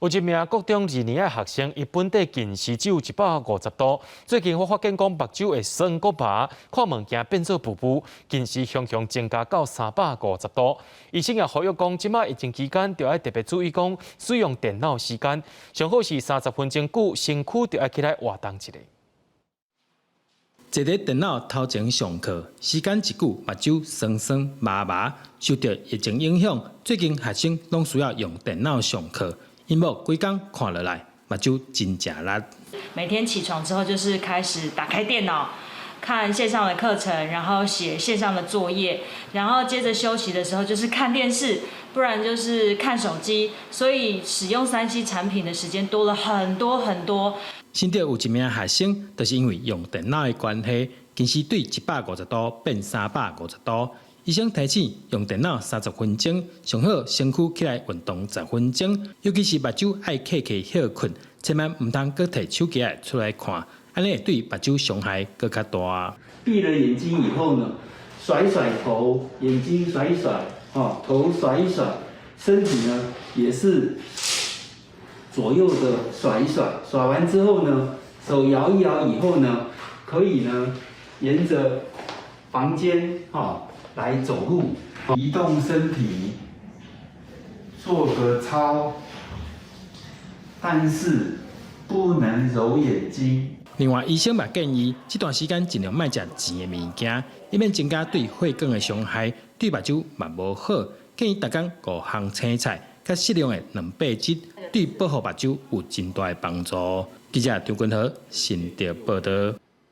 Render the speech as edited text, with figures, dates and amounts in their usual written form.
有一名高中2年的学生，伊本地近视只有150度，最近我发现讲目睭会酸骨麻，看物件变做雾雾，近视向增加到350度。医生也呼吁讲，即马疫情期间就要特别注意讲使用电脑时间，上好是30分钟久，身躯就要起来活动一下。坐在电脑头前上课，时间一久，目睭酸酸麻麻。受到疫情影响，最近学生拢需要用电脑上课，因某几工看落来，目睭真正辣。每天起床之后，就是开始打开电脑，看线上的课程，然后写线上的作业，然后接着休息的时候就是看电视，不然就是看手机，所以使用3C 产品的时间多了很多很多。甚至有一名学生，就是因为用电脑的关系，近视对150度变350度。医生提醒用电脑30分钟，上好身躯起来运动10分钟，尤其是目睭爱刻刻休困，千万唔通搁摕手机出来看，安尼对目睭伤害搁较大。闭了眼睛以后呢，甩甩头，眼睛甩一甩，头甩一甩，身体呢也是左右的甩一甩。甩完之后呢，手摇一摇以后呢，可以呢沿着房间来走路，移动身体，做个操，但是不能揉眼睛。另外，医生嘛建议，这段时间尽量莫食甜的物件，以免增加对血管的伤害，对目睭嘛无好。建议大家5项青菜，较适量的蛋白质，对保护目睭有真大的帮助。记者张君和新竹报道。